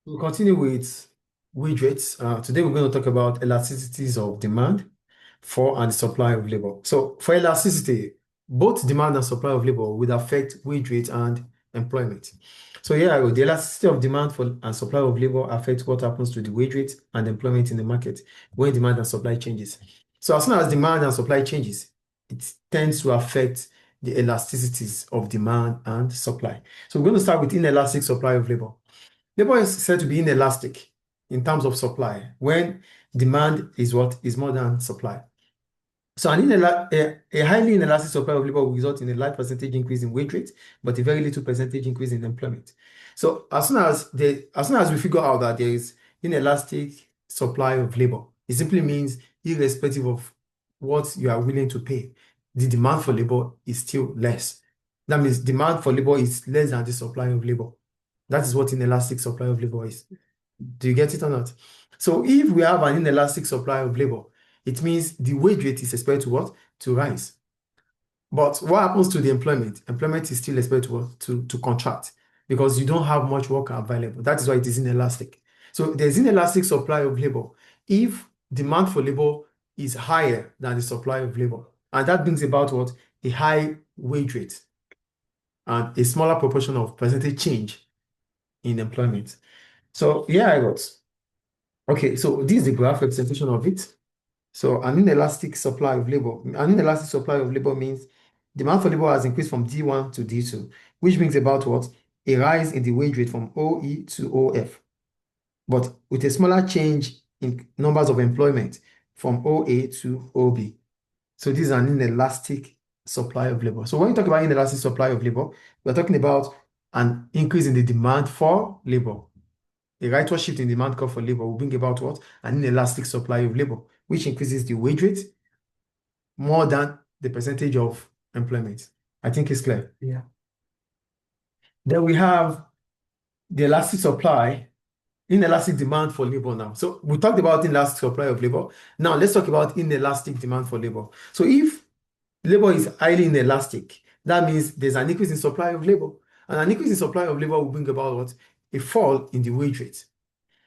We'll continue with wage rates. Today we're going to talk about elasticities of demand for and supply of labor. So for elasticity, both demand and supply of labor would affect wage rate and employment. So yeah, the elasticity of demand for and supply of labor affects what happens to the wage rate and employment in the market when demand and supply changes. So as soon as demand and supply changes, it tends to affect the elasticities of demand and supply. So we're going to start with inelastic supply of labor. Labor is said to be inelastic in terms of supply when demand is what is more than supply. So a highly inelastic supply of labor will result in a large percentage increase in wage rate, but a very little percentage increase in employment. So as soon as we figure out that there is inelastic supply of labor, it simply means irrespective of what you are willing to pay, the demand for labor is still less. That means demand for labor is less than the supply of labor. That is what inelastic supply of labor is. Do you get it or not? So if we have an inelastic supply of labor, it means the wage rate is expected to what? To rise. But what happens to the employment? Employment is still expected to contract because you don't have much work available. That is why it is inelastic. So there's inelastic supply of labor if demand for labor is higher than the supply of labor. And that brings about what? A high wage rate and a smaller proportion of percentage change in employment. So yeah, I got. Okay, so this is the graph representation of it. So an inelastic supply of labor. An inelastic supply of labor means demand for labor has increased from D1 to D2, which brings about what? A rise in the wage rate from OE to OF, but with a smaller change in numbers of employment from OA to OB. So this is an inelastic supply of labor. So when you talk about inelastic supply of labor, we're talking about an increase in the demand for labor. A rightward shift in demand curve for labor will bring about what? An inelastic supply of labor, which increases the wage rate more than the percentage of employment. I think it's clear. Yeah. Then we have the elastic supply, inelastic demand for labor now. So we talked about inelastic supply of labor. Now let's talk about inelastic demand for labor. So if labor is highly inelastic, that means there's an increase in supply of labor. And an increase in supply of labor will bring about what? A fall in the wage rate.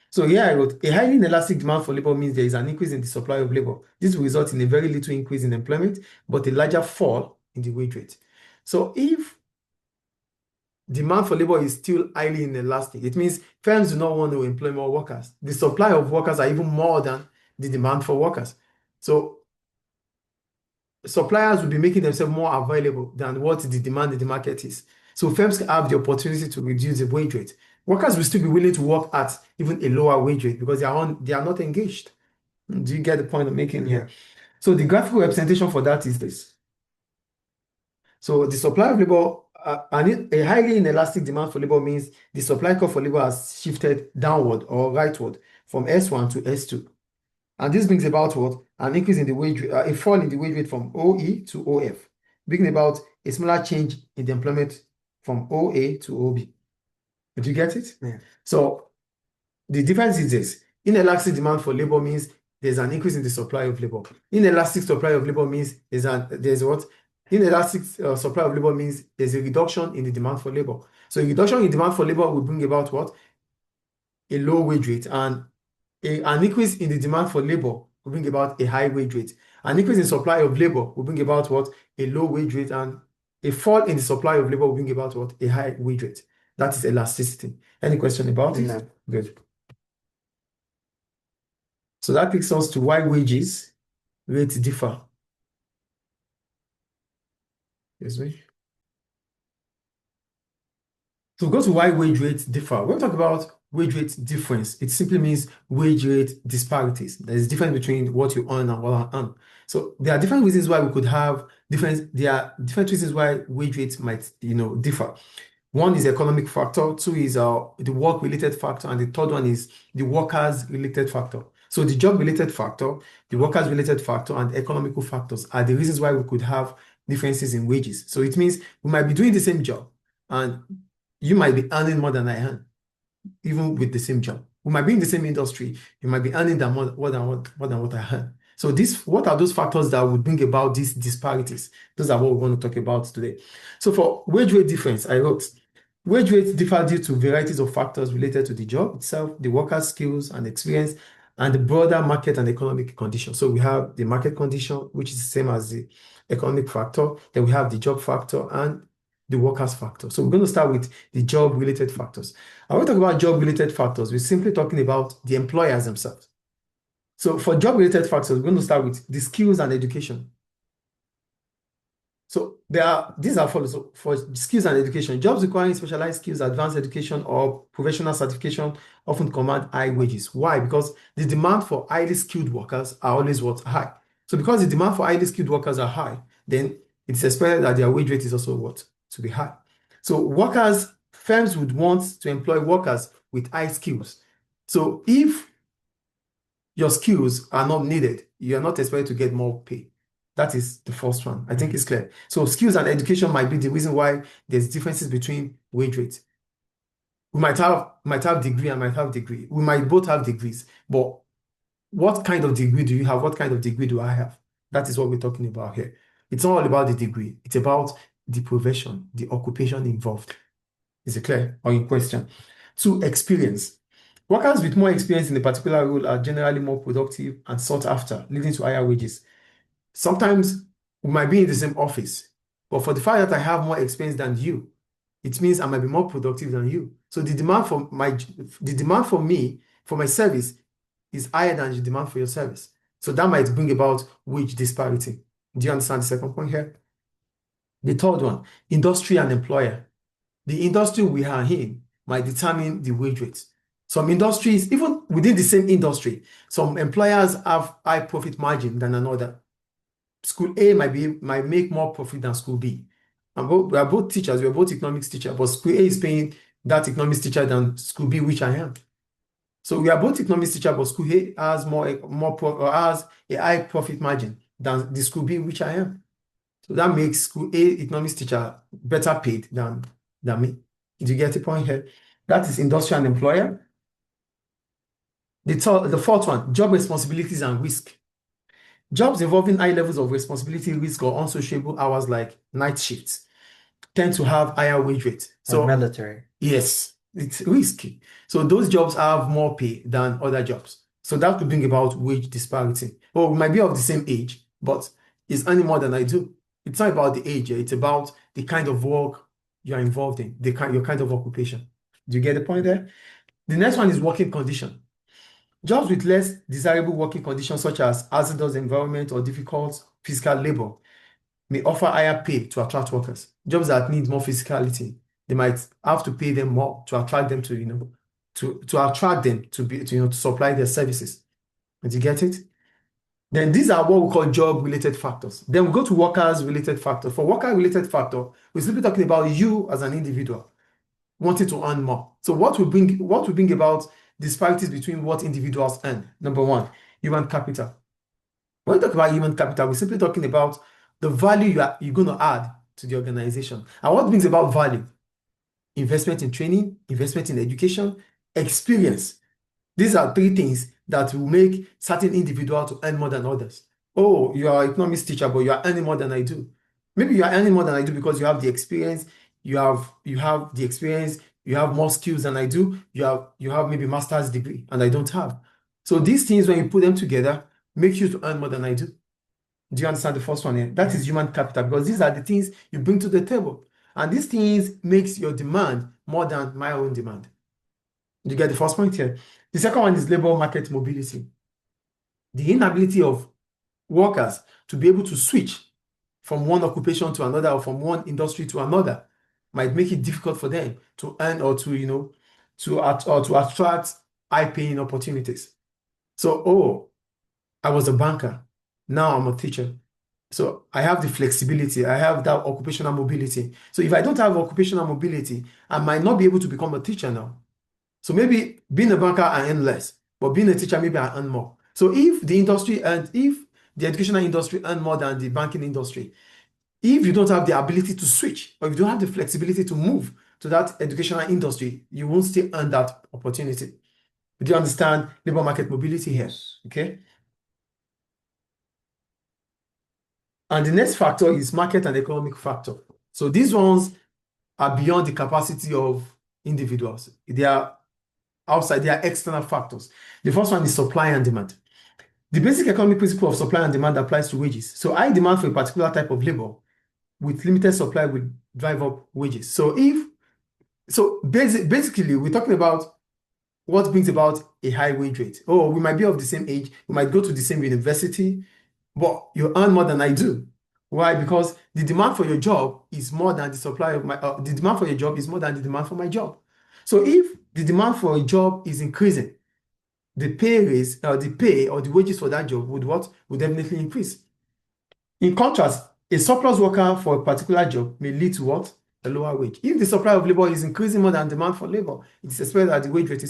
So here I wrote, a highly inelastic demand for labor means there is an increase in the supply of labor. This will result in a very little increase in employment, but a larger fall in the wage rate. So if demand for labor is still highly inelastic, it means firms do not want to employ more workers. The supply of workers are even more than the demand for workers. So suppliers will be making themselves more available than what the demand in the market is. So firms have the opportunity to reduce the wage rate. Workers will still be willing to work at even a lower wage rate because they are not engaged. Do you get the point I'm making here? So the graphical representation for that is this. So the supply of labor, a highly inelastic demand for labor means the supply curve for labor has shifted downward or rightward from S1 to S2. And this brings about what? An increase in the wage rate, a fall in the wage rate from OE to OF, bringing about a smaller change in the employment from OA to OB. Did you get it? Yeah. So the difference is this. Inelastic demand for labor means there's an increase in the supply of labor. Inelastic supply of labor means there's what? Inelastic supply of labor means there's a reduction in the demand for labor. So a reduction in demand for labor will bring about what? A low wage rate, and an increase in the demand for labor will bring about a high wage rate. An increase in supply of labor will bring about what? A low wage rate, and a fall in the supply of labor will bring about what? A high wage rate. That is elasticity. Any question about it? No. Good. So that takes us to why wages rates differ. Excuse me. So go to why wage rates differ. When we talk about wage rate difference, it simply means wage rate disparities. There is difference between what you earn and what I earn. So there are different reasons why we could have there are different reasons why wage rates might, differ. One is economic factor, two is the work-related factor, and the third one is the workers-related factor. So the job-related factor, the workers-related factor, and economical factors are the reasons why we could have differences in wages. So it means we might be doing the same job, and you might be earning more than I earn, even with the same job. We might be in the same industry. You might be earning more than what I earn. So what are those factors that would bring about these disparities? Those are what we want to talk about today. So for wage rate difference, I wrote, Wage rates differ due to varieties of factors related to the job itself, the worker's skills and experience, and the broader market and economic condition. So we have the market condition, which is the same as the economic factor. Then we have the job factor and the worker's factor. So we're going to start with the job-related factors. And when we talk about job-related factors, we're simply talking about the employers themselves. So for job-related factors, we're going to start with the skills and education. So these are follows. So for skills and education, jobs requiring specialized skills, advanced education, or professional certification often command high wages. Why? Because the demand for highly skilled workers are always what? High. So because the demand for highly skilled workers are high, then it's expected that their wage rate is also what? To be high. So firms would want to employ workers with high skills. So if your skills are not needed, you are not expected to get more pay. That is the first one. I think it's clear. So skills and education might be the reason why there's differences between wage rates. We might have degree and might have degree. We might both have degrees, but what kind of degree do you have? What kind of degree do I have? That is what we're talking about here. It's not all about the degree. It's about the profession, the occupation involved. Is it clear? Or in question? 2, experience. Workers with more experience in a particular role are generally more productive and sought after, leading to higher wages. Sometimes we might be in the same office, but for the fact that I have more experience than you, it means I might be more productive than you. So the demand for me, for my service, is higher than the demand for your service. So that might bring about wage disparity. Do you understand the second point here? The third one, industry and employer. The industry we are in might determine the wage rates. Some industries, even within the same industry, some employers have high profit margin than another. School A might make more profit than school B. And we are both teachers, we are both economics teachers, but school A is paying that economics teacher than school B, which I am. So we are both economics teachers, but school A has has a high profit margin than the school B, which I am. So that makes school A economics teacher better paid than me. Do you get the point here? That is industry and employer. The fourth one, job responsibilities and risk. Jobs involving high levels of responsibility, risk, or unsociable hours like night shifts tend to have higher wage rates. So military. yes, it's risky. So those jobs have more pay than other jobs. So that could bring about wage disparity. Well, we might be of the same age, but he's earning more than I do. It's not about the age, it's about the kind of work you're involved in, your kind of occupation. Do you get the point there? The next one is working condition. Jobs with less desirable working conditions, such as hazardous environment or difficult physical labor, may offer higher pay to attract workers. Jobs that need more physicality, they might have to pay them more to attract them to supply their services. Did you get it? Then these are what we call job-related factors. Then we go to workers-related factors. For worker-related factor, we're simply talking about you as an individual wanting to earn more. So what will bring about disparities between what individuals earn? Number one, human capital. When we talk about human capital, we're simply talking about the value you're going to add to the organization. And what brings about value? Investment in training, investment in education, experience. These are 3 things that will make certain individuals to earn more than others. Oh, you are an economics teacher, but you are earning more than I do. Maybe you are earning more than I do because you have the experience, you have the experience, you have more skills than I do, you have maybe master's degree and I don't have. So these things, when you put them together, make you to earn more than I do. Do you understand the first one here? That is human capital, because these are the things you bring to the table. And these things makes your demand more than my own demand. You get the first point here. The second one is labor market mobility. The inability of workers to be able to switch from one occupation to another or from one industry to another might make it difficult for them to earn or to attract high-paying opportunities. So, oh, I was a banker. Now I'm a teacher. So I have the flexibility. I have that occupational mobility. So if I don't have occupational mobility, I might not be able to become a teacher now. So maybe being a banker, I earn less, but being a teacher, maybe I earn more. So if the educational industry earn more than the banking industry, if you don't have the ability to switch, or if you don't have the flexibility to move to that educational industry, you won't still earn that opportunity. Do you understand labor market mobility here? Okay. And the next factor is market and economic factor. So these ones are beyond the capacity of individuals. They are outside, they are external factors. The first one is supply and demand. The basic economic principle of supply and demand applies to wages. So high demand for a particular type of labor with limited supply will drive up wages. Basically, we're talking about what brings about a high wage rate. Oh, we might be of the same age, we might go to the same university, but you earn more than I do. Why? Because the demand for your job is more than the supply of the demand for your job is more than the demand for my job. So if the demand for a job is increasing, the pay or the wages for that job would definitely increase. In contrast, a surplus worker for a particular job may lead to what? A lower wage. If the supply of labor is increasing more than demand for labor, it is expected that the wage rate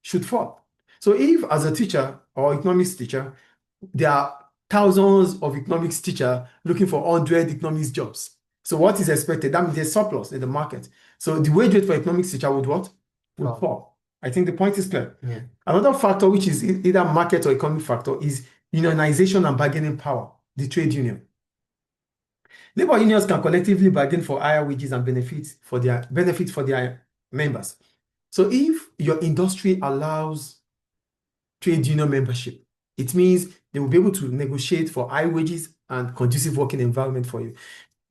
should fall. So if as a teacher or economics teacher, there are thousands of economics teachers looking for 100 economics jobs. So what is expected? That means there's surplus in the market. So the wage rate for economics teacher would what? Would fall. I think the point is clear. Yeah. Another factor, which is either market or economic factor, is unionization and bargaining power, the trade union. Labor unions can collectively bargain for higher wages and benefits for their members. So if your industry allows trade union membership, it means they will be able to negotiate for high wages and conducive working environment for you.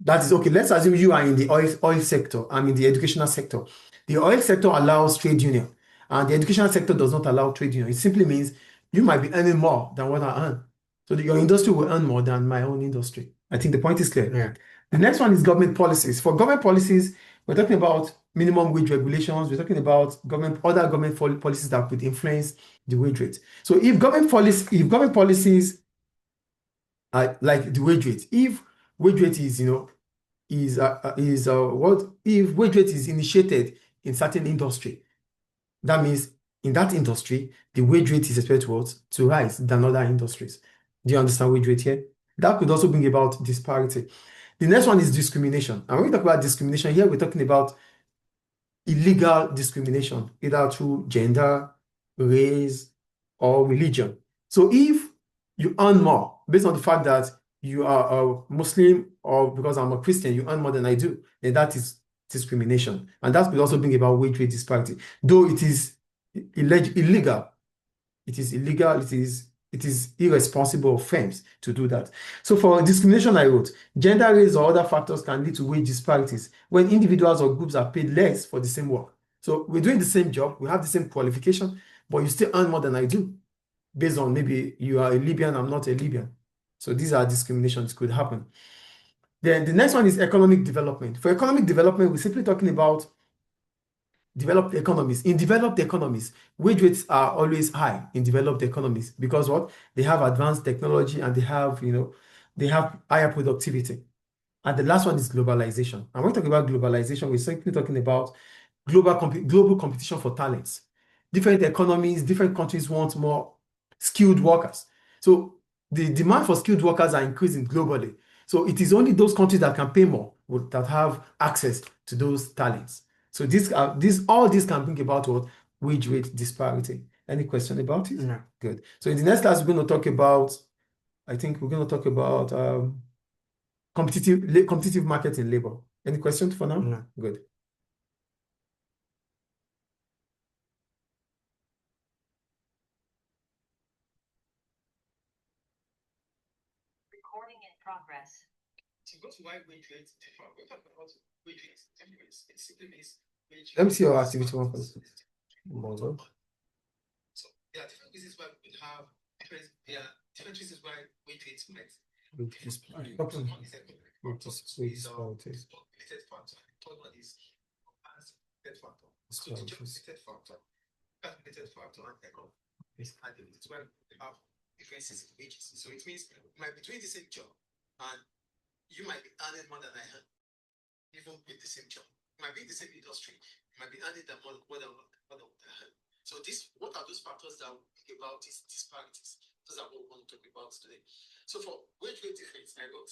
That is okay. Let's assume you are in the oil sector. I'm in the educational sector. The oil sector allows trade union, and the educational sector does not allow trade union. It simply means you might be earning more than what I earn. So your industry will earn more than my own industry. I think the point is clear. Yeah. The next one is government policies. For government policies, we're talking about minimum wage regulations. We're talking about other government policies that could influence the wage rate. So if government policies are like the wage rate, if wage rate is if wage rate is initiated in certain industry, that means in that industry the wage rate is expected to rise than other industries. Do you understand wage rate here? That could also bring about disparity. The next one is discrimination. And when we talk about discrimination here, we're talking about illegal discrimination, either through gender, race, or religion. So if you earn more based on the fact that you are a Muslim or because I'm a Christian, you earn more than I do, then that is discrimination. And that could also bring about wage rate disparity. Though it is illegal, it is irresponsible of firms to do that. So for discrimination, I wrote, gender, race, or other factors can lead to wage disparities when individuals or groups are paid less for the same work. So we're doing the same job, we have the same qualification, but you still earn more than I do, based on maybe you are a Libyan, I'm not a Libyan. So these are discriminations could happen. Then the next one is economic development. For economic development, we're simply talking about developed economies. In developed economies, wage rates are always high in developed economies because what? They have advanced technology and they have higher productivity. And the last one is globalization. And when we talk about globalization, we're simply talking about global competition for talents. Different economies, different countries want more skilled workers. So the demand for skilled workers are increasing globally. So it is only those countries that can pay more that have access to those talents. So all these can bring about what? Wage rate disparity. Any question about it? No. Good. So in the next class, we're going to talk about, competitive market in labor. Any questions for now? No. Good. Recording in progress. So what's why wage rates differ? We're talking about wage rates. It simply means wage. Let me see your activity one first. So there are different reasons why we could have different reasons why wage rates might. One is economic. Related factor. The third one is related factor. So the related factor, related factor and economic. And this is why we have differences in wages. So it means we might be doing the same job and you might be earning more than I earn, even with the same job. You might be in the same industry, you might be earning more than what I earn. So what are those factors that we think about these disparities? Those are what we want to talk about today. So for wage rate difference, I wrote